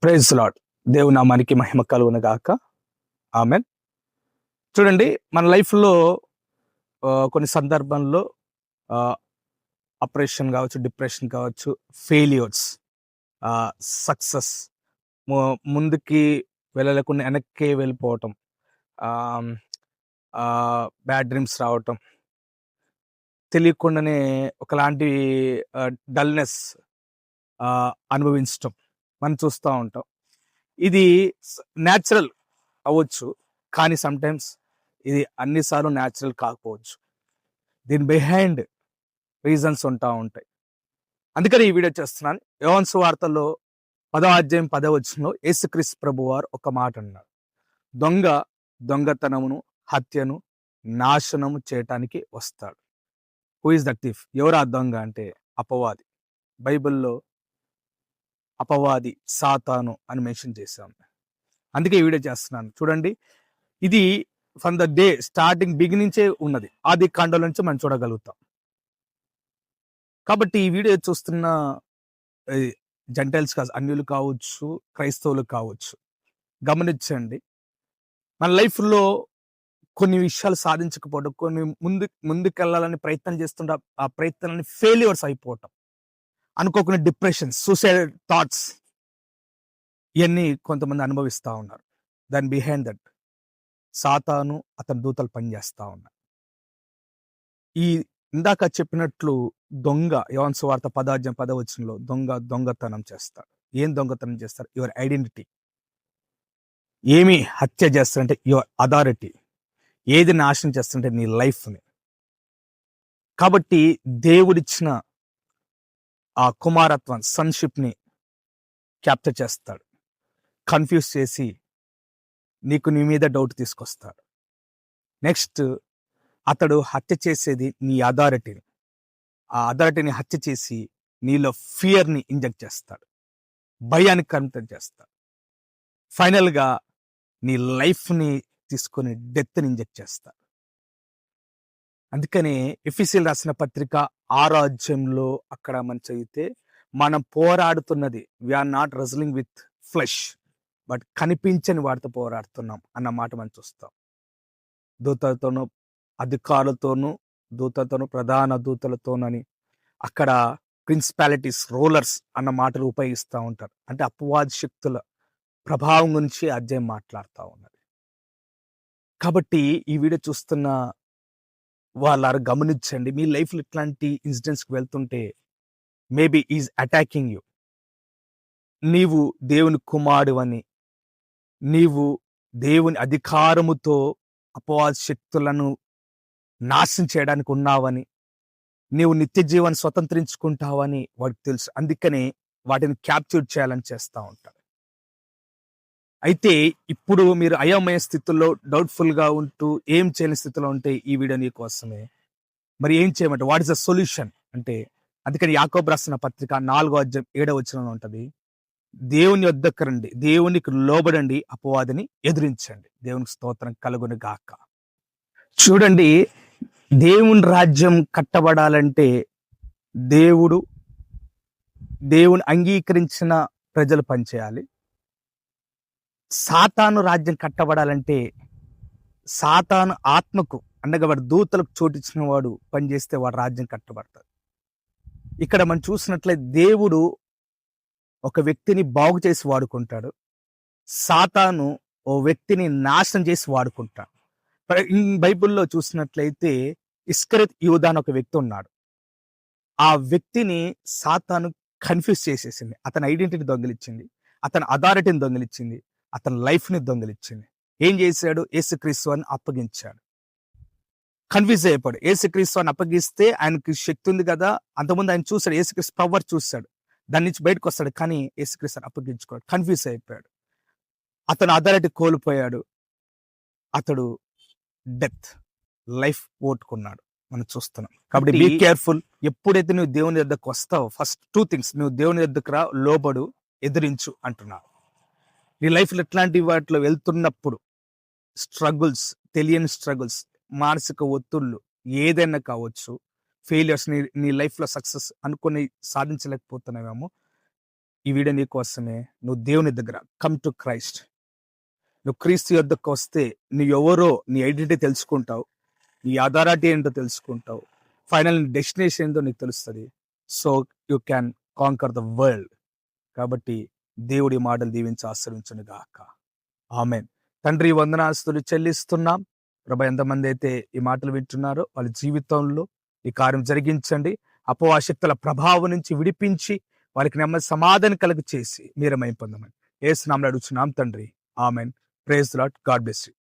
Praise lord. దేవుని నామానికి మహిమ కలుగును గాక. ఆమెన్. చూడండి, మన లైఫ్‌లో కొన్ని సందర్భంలో అప్రెషన్ కావచ్చు, డిప్రెషన్ కావచ్చు, ఫెయిల్యూర్స్, సక్సెస్, ముందుకి వెళ్ళలేకుండా వెనక్కి వెళ్ళిపోవటం, బ్యాడ్ డ్రీమ్స్ రావటం, తెలియకుండానే ఒకలాంటి డల్‌నెస్ అనుభవించటం మనం చూస్తూ ఉంటాం. ఇది న్యాచురల్ అవ్వచ్చు, కానీ సమ్టైమ్స్ ఇది అన్నిసార్లు న్యాచురల్ కాకపోవచ్చు. దీని బిహైండ్ రీజన్స్ ఉంటాయి. అందుకని ఈ వీడియో చేస్తున్నాను. యోహాను సువార్తలో 10వ అధ్యాయం 10వ వచనంలో యేసుక్రీస్తు ప్రభువారు ఒక మాట అన్నారు. దొంగ దొంగతనమును, హత్యను, నాశనము చేయటానికి వస్తాడు. Who is the thief? ఎవరు ఆ దొంగ అంటే అపవాది. బైబిల్లో అపవాది, సాతాను అని మెన్షన్ చేశాం. అందుకే ఈ వీడియో చేస్తున్నాను. చూడండి, ఇది ఫ్రమ్ ద డే స్టార్టింగ్ బిగినించే ఉన్నది. ఆది కాండం నుంచి మనం చూడగలుగుతాం. కాబట్టి ఈ వీడియో చూస్తున్న జెంటైల్స్ అన్యులు కావచ్చు, క్రైస్తవులు కావచ్చు, గమనించండి. మన లైఫ్లో కొన్ని విషయాలు సాధించకపోవడం, కొన్ని ముందుకెళ్ళాలని ప్రయత్నం చేస్తుంటే ఆ ప్రయత్నాన్ని ఫెయిల్యూర్స్ అయిపోవటం, అనుకోకుండా డిప్రెషన్, సూసైడ్ థాట్స్, ఇవన్నీ కొంతమంది అనుభవిస్తూ ఉన్నారు. దాని బిహైండ్ దట్ సాతాను, అతని దూతలు పనిచేస్తూ ఉన్నారు. ఈ ఇందాక చెప్పినట్లు దొంగ, యోహాను సువార్త 10వ అధ్యాయం 10వ వచనంలో దొంగతనం చేస్తాడు. ఏం దొంగతనం చేస్తారు? Your identity. ఏమి హత్య చేస్తారంటే యువర్ అథారిటీ. ఏది నాశనం చేస్తారంటే నీ లైఫ్ని. కాబట్టి దేవుడిచ్చిన ఆ కుమారత్వం, సన్షిప్ని క్యాప్చర్ చేస్తాడు, కన్ఫ్యూజ్ చేసి నీ మీద డౌట్ తీసుకొస్తాడు. నెక్స్ట్, అతడు హత్య చేసేది నీ అథారిటీని. ఆ అథారిటీని హత్య చేసి నీలో ఫియర్ని ఇంజెక్ట్ చేస్తాడు, భయానికి కన్వర్ట్ చేస్తాడు. ఫైనల్గా నీ లైఫ్ని తీసుకొని డెత్ని ఇంజెక్ట్ చేస్తాడు. అందుకనే ఎఫెసీయులకు రాసిన పత్రిక 6వ అధ్యాయంలో అక్కడ మనం చదివితే, మనం పోరాడుతున్నది we are not wrestling with flesh but కనిపించని వాటితో పోరాడుతున్నాం అన్న మాట మనం చూస్తాం. దూతలతోనూ, అధికారులతోనూ, ప్రధాన దూతలతోనని అక్కడ ప్రిన్సిపాలిటీస్, రూలర్స్ అన్న మాటలు ఉపయోగిస్తూ ఉంటారు. అంటే అపవాది శక్తుల ప్రభావం గురించి అధ్యాయం మాట్లాడుతూ ఉన్నది. కాబట్టి ఈ వీడియో చూస్తున్న వాళ్ళారు గమనించండి. మీ లైఫ్లో ఇట్లాంటి ఇన్సిడెంట్స్కి వెళ్తుంటే మేబీ ఈజ్ అటాకింగ్ యూ. నీవు దేవుని కుమారుడివని, నీవు దేవుని అధికారముతో అపవాది శక్తులను నాశనం చేయడానికి ఉన్నావని, నీవు నిత్య జీవాన్ని స్వతంత్రించుకుంటావని వాడికి తెలుసు. అందుకనే వాటిని క్యాప్చర్ చేయాలని చేస్తూ ఉంటారు. అయితే ఇప్పుడు మీరు అయోమయ స్థితిలో, డౌట్ఫుల్గా ఉంటూ ఏం చేయని స్థితిలో ఉంటే ఈ వీడియో నీ కోసమే. మరి ఏం చేయమంటే వాట్ ఇస్ ద సొల్యూషన్ అంటే, అందుకని యాకోబు రాసిన పత్రిక 4వ అధ్యాయం 7వ వచనంలో ఉంటుంది, దేవుని వద్దకు రండి, దేవునికి లోబడండి, అపవాదిని ఎదిరించండి. దేవునికి స్తోత్రం కలుగును గాక. చూడండి, దేవుని రాజ్యం కట్టబడాలంటే దేవుని అంగీకరించిన ప్రజలు పనిచేయాలి. సాతాను రాజ్యం కట్టబడాలంటే సాతాను ఆత్మకు, అనగా వాడు దూతలకు చోటిచ్చిన వాడు పనిచేస్తే వాడు రాజ్యం కట్టబడతాడు. ఇక్కడ మనం చూసినట్లయితే దేవుడు ఒక వ్యక్తిని బాగు చేసి వాడుకుంటాడు, సాతాను ఓ వ్యక్తిని నాశనం చేసి వాడుకుంటాడు. బైబిల్లో చూసినట్లయితే ఇస్కరియోతు యూదా అని ఒక వ్యక్తి ఉన్నాడు. ఆ వ్యక్తిని సాతాను కన్ఫ్యూజ్ చేసేసింది. అతని ఐడెంటిటీ దొంగిలిచ్చింది, అతని అథారిటీని దొంగిలిచ్చింది, అతని లైఫ్ని దొంగిలిచ్చింది. ఏం చేశాడు? యేసుక్రీస్తు అని అప్పగించాడు. కన్ఫ్యూజ్ అయిపోయాడు. యేసుక్రీస్తు అని అప్పగిస్తే ఆయనకి శక్తి ఉంది కదా, అంతకుముందు ఆయన చూశాడు, యేసుక్రీస్తు పవర్ చూశాడు, దాని నుంచి బయటకు వస్తాడు. కానీ యేసుక్రీస్తు అప్పగించుకోడు, కన్ఫ్యూజ్ అయిపోయాడు. అతను అథారిటీ కోల్పోయాడు. అతడు డెత్, లైఫ్ పోగొట్టుకున్నాడు. మనం చూస్తున్నాం. కాబట్టి బీ కేర్ఫుల్. ఎప్పుడైతే నువ్వు దేవుని యొద్దకు వస్తావో, ఫస్ట్ 2 things, నువ్వు దేవుని యొద్దకు రా, లోబడు, ఎదిరించు అంటున్నావు. నీ లైఫ్లో ఎట్లాంటి వాటిలో వెళ్తున్నప్పుడు స్ట్రగుల్స్, తెలియని స్ట్రగుల్స్, మానసిక ఒత్తిళ్ళు ఏదైనా కావచ్చు, ఫెయిలియర్స్, నీ లైఫ్లో సక్సెస్ అనుకుని సాధించలేకపోతున్నావేమో, ఈ వీడియో నీ కోసమే. నువ్వు దేవుని దగ్గర కమ్ టు క్రైస్ట్. నువ్వు క్రీస్తు యొద్దకు వస్తే నువ్వు ఎవరో నీ ఐడెంటిటీ తెలుసుకుంటావు, నీ అథారిటీ ఏంటో తెలుసుకుంటావు, ఫైనల్ డెస్టినేషన్ ఏంటో నీకు తెలుస్తుంది. So you can conquer the world. కాబట్టి దేవుడి మాటలు దీవించి ఆశ్రయించును గాక. ఆమెన్. తండ్రి, వందనాస్తులు చెల్లిస్తున్నాం ప్రభా. ఎంతమంది అయితే ఈ మాటలు వింటున్నారో వాళ్ళ జీవితంలో ఈ కార్యం జరిగించండి. అపవాశక్తుల ప్రభావం నుంచి విడిపించి వారికి నెమ్మది సమాధానం కలుగ చేసి మీరమై పొందమని యేసు నామములో అడుగుచున్నాం తండ్రి. Amen. Praise the lord. God bless you.